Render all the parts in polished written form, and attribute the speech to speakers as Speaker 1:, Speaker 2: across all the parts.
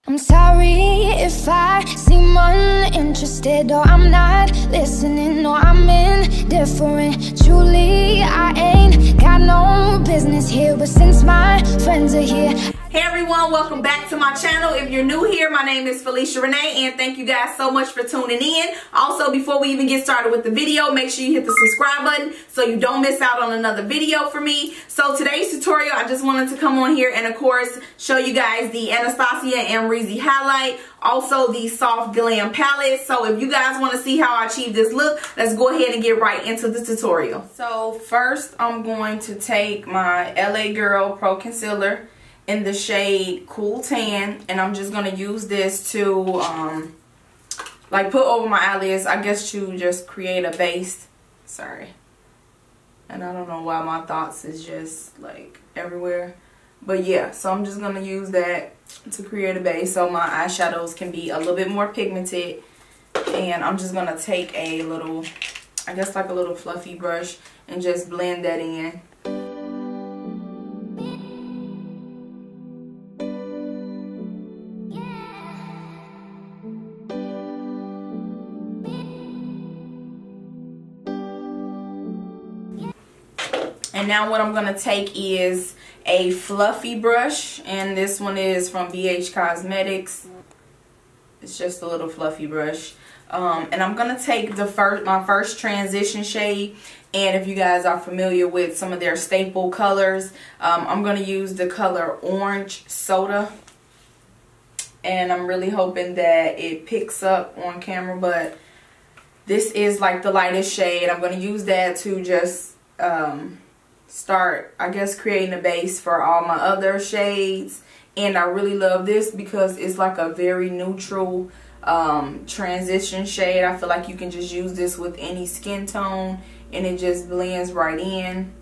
Speaker 1: I'm sorry if I seem uninterested, or I'm not listening, or I'm indifferent. Truly, I ain't got no business here, but since my friends are here.
Speaker 2: Hey everyone, welcome back to my channel. If you're new here, my name is Felisha Renee, and thank you guys so much for tuning in. Also, before we even get started with the video, make sure you hit the subscribe button so you don't miss out on another video from me. So today's tutorial, I just wanted to come on here and of course show you guys the Anastasia Amrezy Highlight, also the Soft Glam palette. So if you guys want to see how I achieve this look, let's go ahead and get right into the tutorial. So first, I'm going to take my LA Girl Pro Concealer in the shade Cool Tan, and I'm just going to use this to like put over my eyelids, I guess, to just create a base. Sorry, and I don't know why my thoughts is just like everywhere, but yeah, so I'm just going to use that to create a base so my eyeshadows can be a little bit more pigmented. And I'm just going to take a little, I guess like a little fluffy brush, and just blend that in. And now what I'm going to take is a fluffy brush, and this one is from BH Cosmetics. It's just a little fluffy brush. And I'm going to take my first transition shade, and if you guys are familiar with some of their staple colors, I'm going to use the color Orange Soda. And I'm really hoping that it picks up on camera, but this is like the lightest shade. I'm going to use that to just start, I guess, creating a base for all my other shades. And I really love this because it's like a very neutral transition shade. I feel like you can just use this with any skin tone and it just blends right in,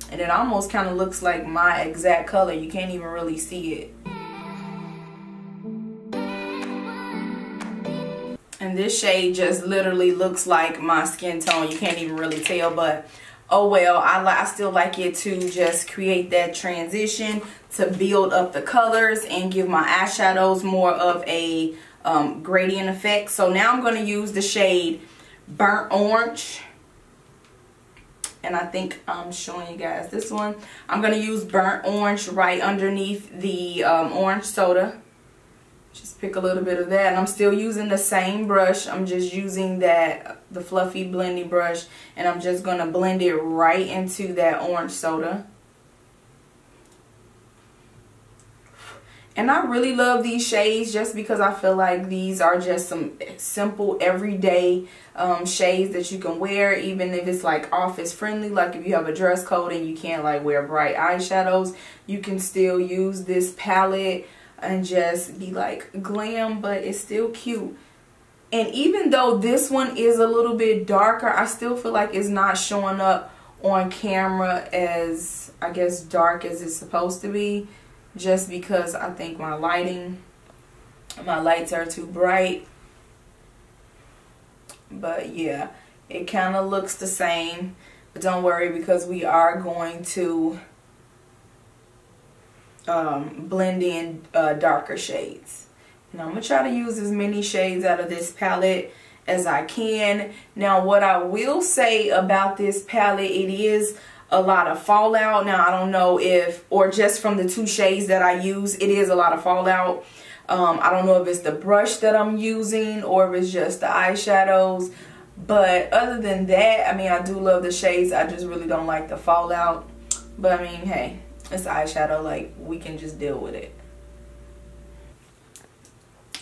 Speaker 2: and it almost kind of looks like my exact color. You can't even really see it. And this shade just literally looks like my skin tone. You can't even really tell, but oh well, I still like it to just create that transition to build up the colors and give my eyeshadows more of a gradient effect. So now I'm going to use the shade Burnt Orange. And I think I'm showing you guys this one. I'm going to use Burnt Orange right underneath the Orange Soda. Just pick a little bit of that, and I'm still using the same brush. I'm just using the fluffy blendy brush, and I'm just going to blend it right into that Orange Soda. And I really love these shades just because I feel like these are just some simple everyday shades that you can wear, even if it's like office friendly. Like if you have a dress code and you can't like wear bright eyeshadows, you can still use this palette and just be like glam, but it's still cute. And even though this one is a little bit darker, I still feel like it's not showing up on camera as, I guess, dark as it's supposed to be, just because I think my lights are too bright. But yeah, it kind of looks the same, but don't worry, because we are going to blend in darker shades. And I'm gonna try to use as many shades out of this palette as I can. Now what I will say about this palette, it is a lot of fallout. Now I don't know if, or just from the two shades that I use, it is a lot of fallout. I don't know if it's the brush that I'm using or if it's just the eyeshadows, but other than that, I mean, I do love the shades. I just really don't like the fallout, but I mean, hey, it's eyeshadow, like we can just deal with it.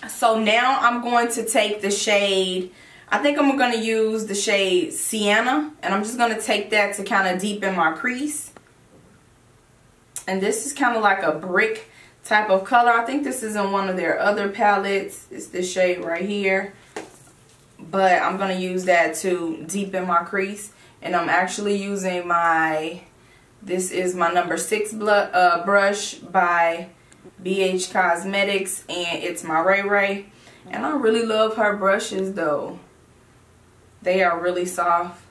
Speaker 2: So now I'm going to take the shade, I think I'm going to use the shade Sienna, and I'm just going to take that to kind of deepen my crease. And this is kind of like a brick type of color. I think this is in one of their other palettes. It's this shade right here, but I'm going to use that to deepen my crease. And I'm actually using this is my number 6 brush by BH Cosmetics, and it's my Ray Ray. And I really love her brushes though. They are really soft,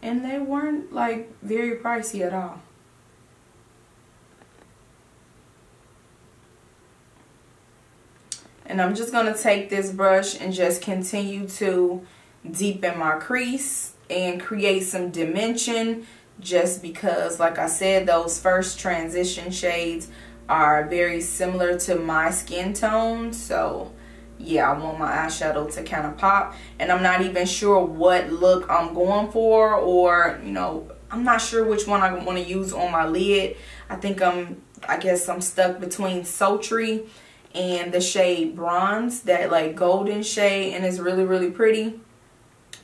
Speaker 2: and they weren't like very pricey at all. And I'm just going to take this brush and just continue to deepen my crease and create some dimension, just because, like I said, those first transition shades are very similar to my skin tone. So yeah, I want my eyeshadow to kind of pop, and I'm not even sure what look I'm going for, or you know, I'm not sure which one I want to use on my lid. I guess I'm stuck between Sultry and the shade Bronze, that like golden shade, and it's really, really pretty.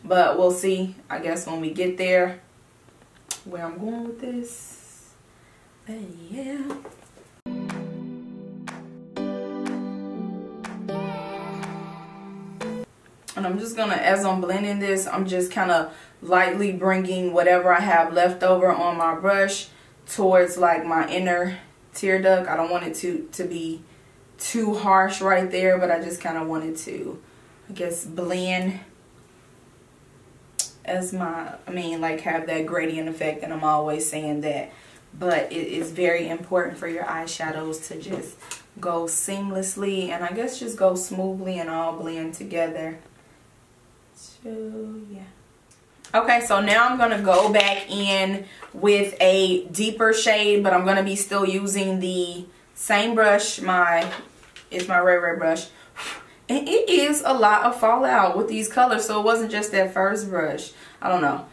Speaker 2: But we'll see, I guess, when we get there, where I'm going with this. But yeah. And I'm just gonna, as I'm blending this, I'm just kind of lightly bringing whatever I have left over on my brush towards like my inner tear duct. I don't want it to be too harsh right there, but I just kind of wanted to, I guess, blend as my, like have that gradient effect, and I'm always saying that. But it is very important for your eyeshadows to just go seamlessly, and I guess just go smoothly and all blend together. So yeah. Okay, so now I'm going to go back in with a deeper shade, but I'm going to be still using the same brush. It's my red brush. And it is a lot of fallout with these colors, so it wasn't just that first brush. I don't know.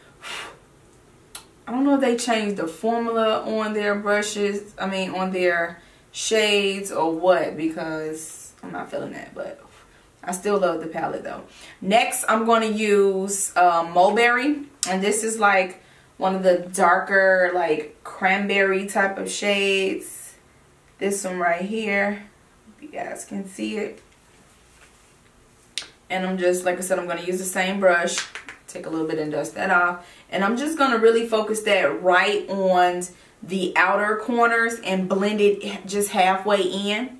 Speaker 2: I don't know if they changed the formula on their brushes, on their shades or what, because I'm not feeling that, but I still love the palette though. Next, I'm going to use Mulberry, and this is like one of the darker, like cranberry type of shades. This one right here, if you guys can see it. And I'm just, like I said, I'm going to use the same brush, take a little bit and dust that off, and I'm just going to really focus that right on the outer corners and blend it just halfway in.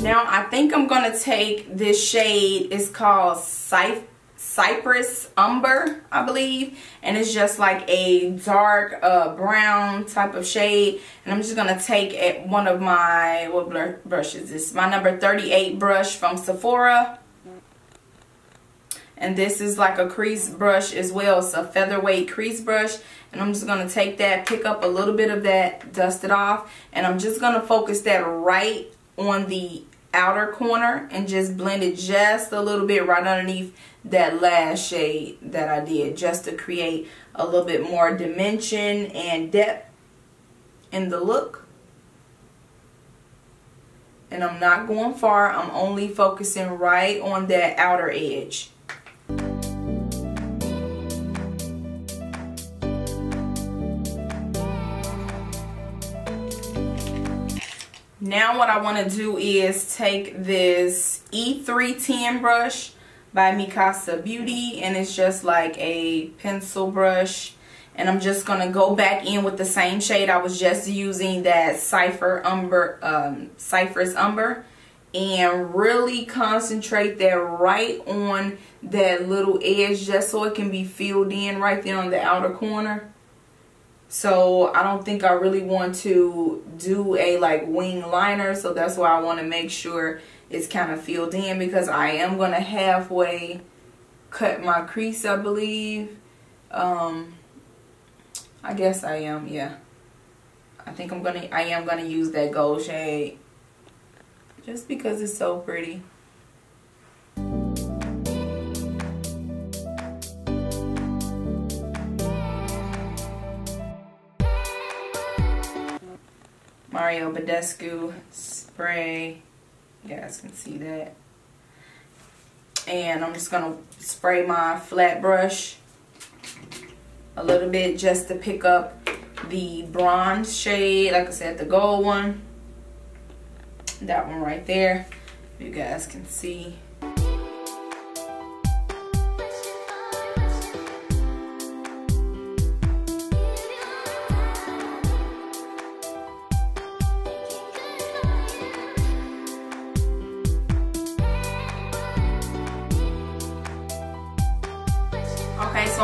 Speaker 2: Now I think I'm going to take this shade, it's called Cypress Umber, I believe, and it's just like a dark brown type of shade, and I'm just going to take one of my, what brush is this? My number 38 brush from Sephora, and this is like a crease brush as well. It's a featherweight crease brush, and I'm just going to take that, pick up a little bit of that, dust it off, and I'm just going to focus that right on the outer corner and just blend it just a little bit right underneath that last shade that I did, just to create a little bit more dimension and depth in the look. And I'm not going far, I'm only focusing right on that outer edge. Now what I want to do is take this E310 brush by Mikasa Beauty, and it's just like a pencil brush, and I'm just going to go back in with the same shade I was just using, that Cypress Umber, and really concentrate that right on that little edge, just so it can be filled in right there on the outer corner. So I don't think I really want to do a like wing liner, so that's why I want to make sure it's kind of filled in, because I am going to halfway cut my crease, I believe. I guess I am, yeah. I am gonna use that gold shade just because it's so pretty. Mario Badescu spray, you guys can see that. And I'm just gonna spray my flat brush a little bit just to pick up the bronze shade, like I said, the gold one, that one right there, you guys can see.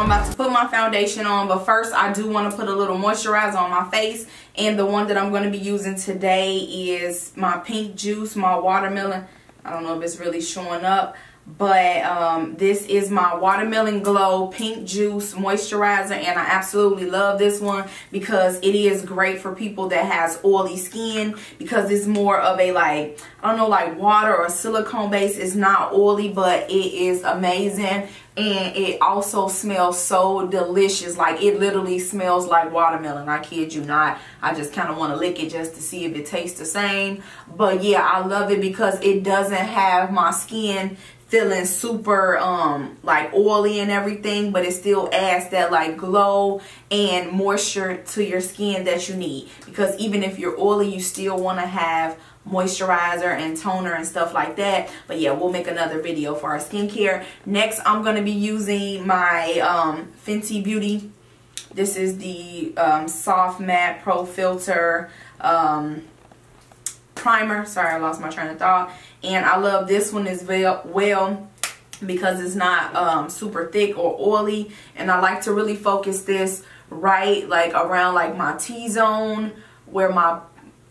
Speaker 2: I'm about to put my foundation on, but first I do want to put a little moisturizer on my face. And the one that I'm going to be using today is my Pink Juice, my watermelon. I don't know if it's really showing up, but this is my Watermelon Glow Pink Juice moisturizer, and I absolutely love this one because it is great for people that has oily skin, because it's more of a, like, I don't know, like water or silicone base. It's not oily, but it is amazing, and it also smells so delicious. Like, it literally smells like watermelon. I kid you not. I just kind of want to lick it just to see if it tastes the same. But yeah, I love it because it doesn't have my skin feeling super like oily and everything, but it still adds that like glow and moisture to your skin that you need, because even if you're oily, you still want to have moisturizer and toner and stuff like that. But yeah, we'll make another video for our skincare. Next, I'm going to be using my Fenty Beauty. This is the Soft Matte Pro Filter primer. Sorry, I lost my train of thought. And I love this one as well because it's not super thick or oily, and I like to really focus this right like around like my T-zone, where my,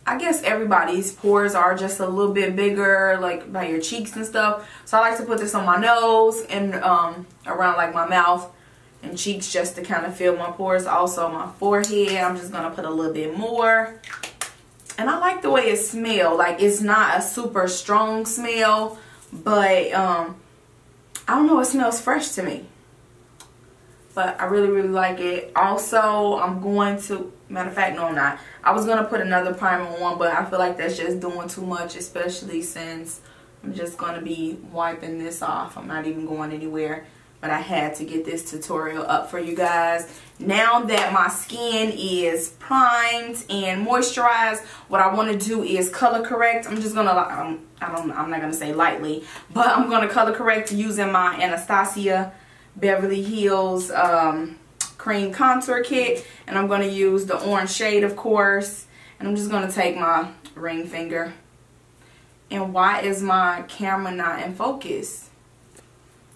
Speaker 2: I guess everybody's pores are just a little bit bigger, like by your cheeks and stuff. So I like to put this on my nose and around like my mouth and cheeks, just to kind of fill my pores. Also my forehead, I'm just gonna put a little bit more. And I like the way it smells. Like, it's not a super strong smell, but I don't know, it smells fresh to me. But I really, really like it. Also, I'm going to, matter of fact, no, I'm not. I was going to put another primer on, but I feel like that's just doing too much, especially since I'm just going to be wiping this off. I'm not even going anywhere. But I had to get this tutorial up for you guys. Now that my skin is primed and moisturized, what I want to do is color correct. I'm just gonna, I'm not gonna say lightly, but I'm gonna color correct using my Anastasia Beverly Hills cream contour kit, and I'm gonna use the orange shade, of course. And I'm just gonna take my ring finger. And why is my camera not in focus?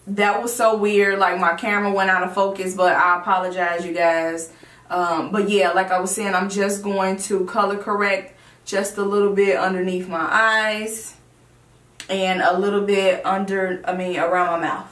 Speaker 2: That was so weird. Like, my camera went out of focus, but I apologize, you guys. But yeah, like I was saying, I'm just going to color correct just a little bit underneath my eyes and a little bit around my mouth.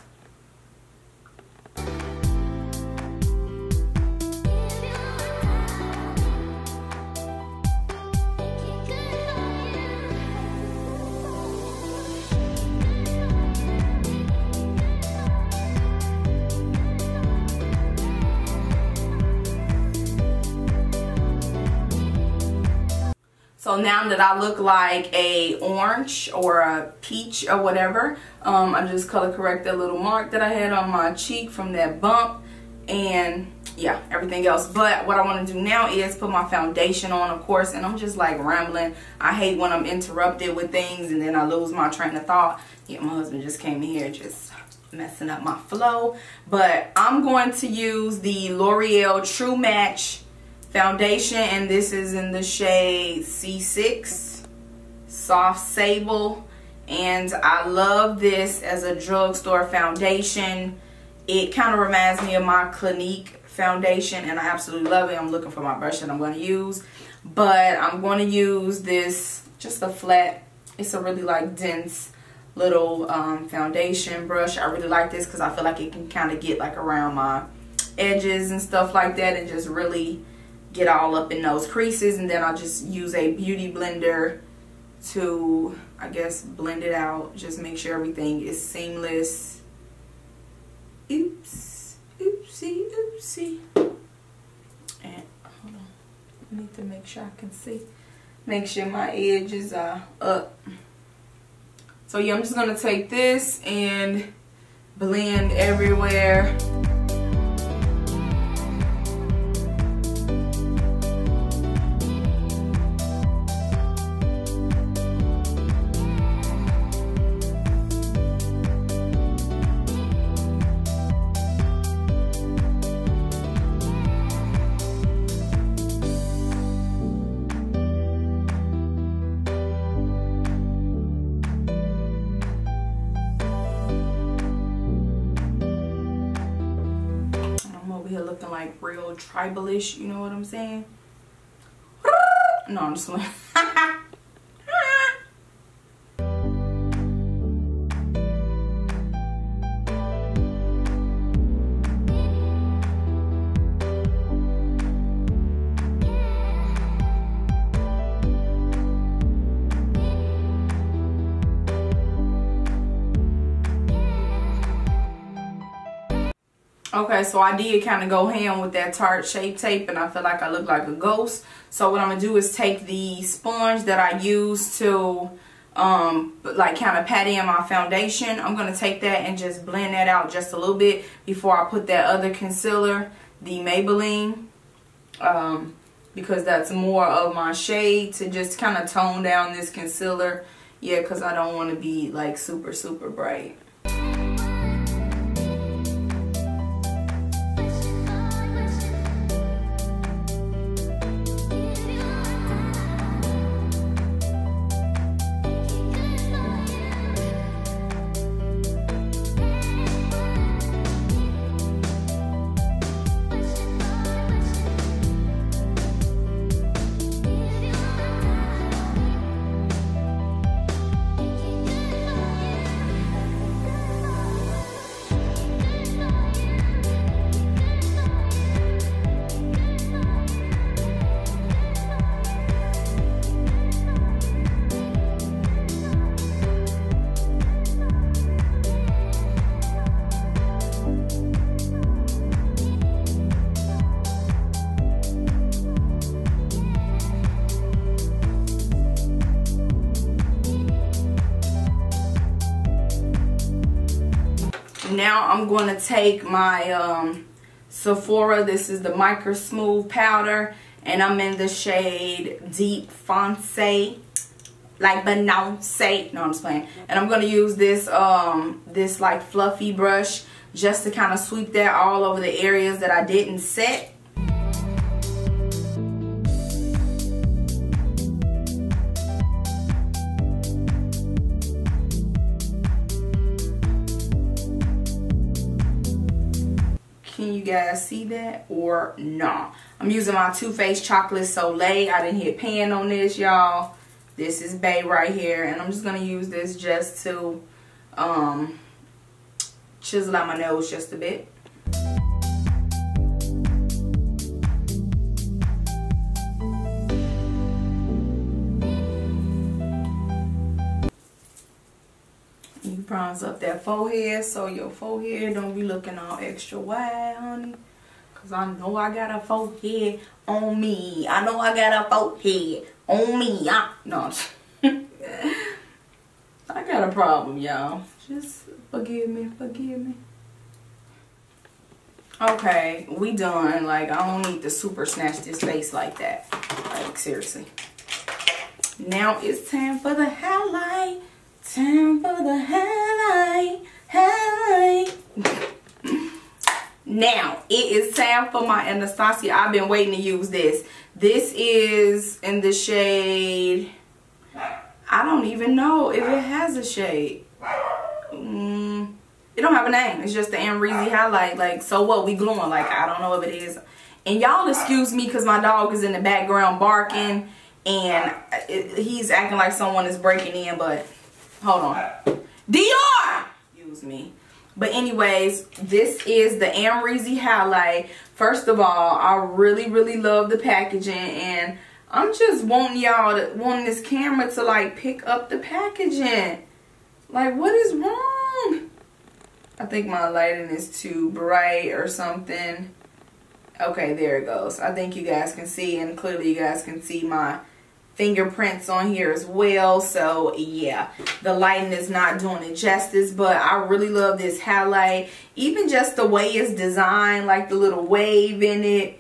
Speaker 2: So now that I look like a orange or a peach or whatever, I just color correct that little mark that I had on my cheek from that bump, and yeah, everything else. But what I want to do now is put my foundation on, of course, and I'm just like rambling. I hate when I'm interrupted with things and then I lose my train of thought. Yeah, my husband just came in here just messing up my flow. But I'm going to use the L'Oreal True Match foundation, and this is in the shade C6 Soft Sable, and I love this as a drugstore foundation. It kind of reminds me of my Clinique foundation, and I absolutely love it. I'm looking for my brush that I'm going to use, but I'm going to use this, just a flat, it's a really like dense little foundation brush. I really like this because I feel like it can kind of get like around my edges and stuff like that, and just really get all up in those creases. And then I'll just use a beauty blender to, I guess, blend it out. Just make sure everything is seamless. Oops, oopsie, oopsie. And hold on, I need to make sure I can see. Make sure my edges are up. So yeah, I'm just gonna take this and blend everywhere. here looking like real tribalish, you know what I'm saying? No, I'm just going. Okay, so I did kind of go ham with that Tarte Shape Tape, and I feel like I look like a ghost. So what I'm going to do is take the sponge that I use to like kind of pat in my foundation. I'm going to take that and just blend that out just a little bit before I put that other concealer, the Maybelline, because that's more of my shade, to just kind of tone down this concealer. Yeah, because I don't want to be like super, super bright. Now I'm going to take my Sephora, this is the Micro Smooth Powder, and I'm in the shade Deep Foncé, like Beyonce. No, I'm just playing. And I'm going to use this this like fluffy brush just to kind of sweep that all over the areas that I didn't set. Can you guys see that or no? I'm using my Too Faced Chocolate Soleil. I didn't hit pan on this, y'all. This is Bay right here, and I'm just gonna use this just to chisel out my nose just a bit. You bronze up that forehead so your forehead don't be looking all extra wide, honey. Cause I know I got a forehead on me. I know I got a forehead on me. No. I got a problem, y'all. Just forgive me, forgive me. Okay, we done. Like, I don't need to super snatch this face like that. Like, seriously. Now it's time for the highlight. Time for the highlight. Highlight. Now, it is time for my Anastasia. I've been waiting to use this. This is in the shade... I don't even know if it has a shade. It don't have a name. It's just the Amrezy Highlight. Like, so what? We glowing. Like, I don't know if it is. And y'all excuse me because my dog is in the background barking. And he's acting like someone is breaking in. But, hold on. Dior! Excuse me. But anyways, this is the Amrezy Highlight. First of all, I really, really love the packaging. And I'm just wanting y'all to, wanting this camera to like pick up the packaging. Like, what is wrong? I think my lighting is too bright or something. Okay, there it goes. I think you guys can see, and clearly you guys can see my fingerprints on here as well. So yeah, the lighting is not doing it justice, but I really love this highlight. Even just the way it's designed, like the little wave in it.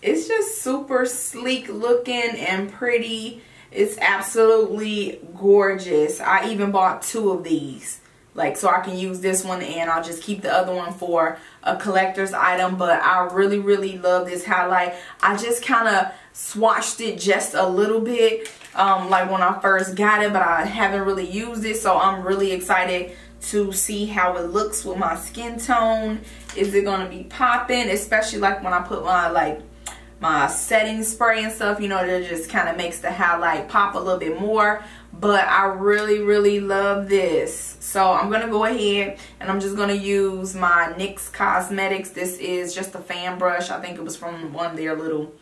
Speaker 2: It's just super sleek looking and pretty. It's absolutely gorgeous. I even bought 2 of these, like, so I can use this one and I'll just keep the other one for a collector's item. But I really, really love this highlight. I just kind of swatched it just a little bit, like when I first got it, but I haven't really used it. So I'm really excited to see how it looks with my skin tone. is it gonna be popping, especially like when I put my setting spray and stuff, you know, that just kind of makes the highlight pop a little bit more. But I really love this. So I'm gonna go ahead and I'm just gonna use my NYX Cosmetics. This is just a fan brush. I think it was from one of their little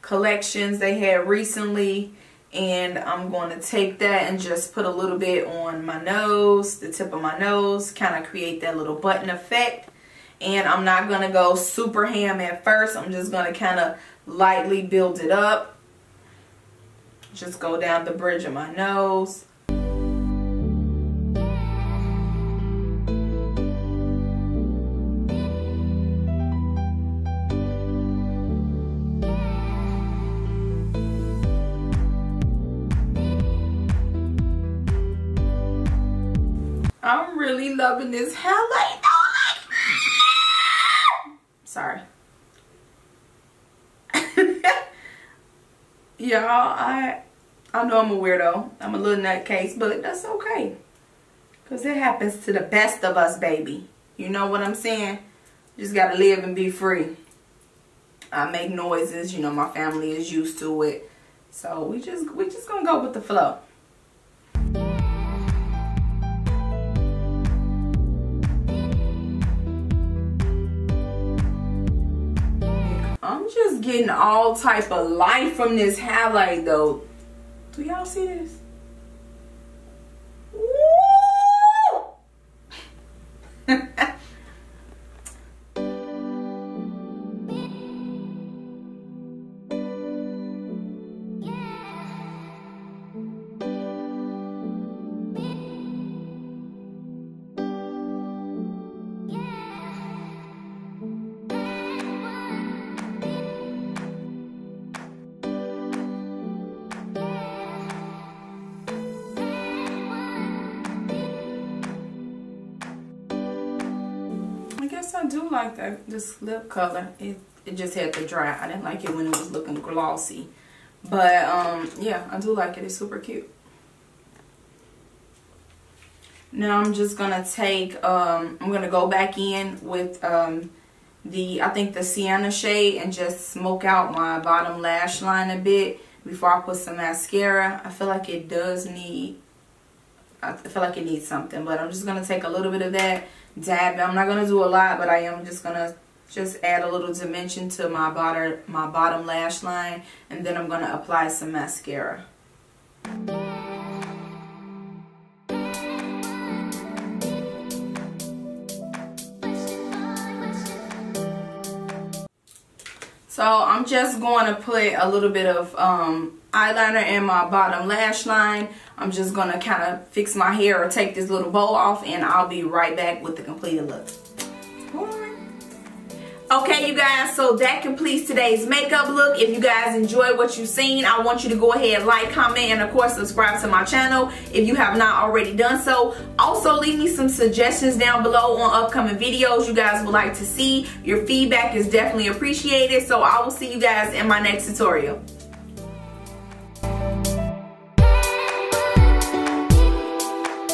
Speaker 2: collections they had recently. And I'm going to take that and just put a little bit on my nose, the tip of my nose, kind of create that little button effect. And I'm not going to go super ham at first. I'm just going to kind of lightly build it up. Just go down the bridge of my nose. I'm really loving this highlight. Sorry. Y'all, I know I'm a weirdo. I'm a little nutcase, but that's okay. Because it happens to the best of us, baby. You know what I'm saying? Just got to live and be free. I make noises. You know, my family is used to it. So we just going to go with the flow. I'm just getting all type of life from this highlight though. Do y'all see this? Woo! I do like this lip color. It just had to dry. I didn't like it when it was looking glossy. But yeah, I do like it. It's super cute. Now I'm just gonna take I'm gonna go back in with I think the Sienna shade and just smoke out my bottom lash line a bit before I put some mascara. I feel like it needs something, but I'm just gonna take a little bit of that, dab it. I'm not gonna do a lot, but I am just gonna add a little dimension to my bottom lash line, and then I'm gonna apply some mascara. So I'm just going to put a little bit of eyeliner in my bottom lash line. I'm just going to kind of fix my hair or take this little bow off, and I'll be right back with the completed look. Okay, you guys, so that completes today's makeup look. If you guys enjoyed what you've seen, I want you to go ahead, like, comment, and of course subscribe to my channel if you have not already done so. Also, leave me some suggestions down below on upcoming videos you guys would like to see. Your feedback is definitely appreciated. So I will see you guys in my next tutorial.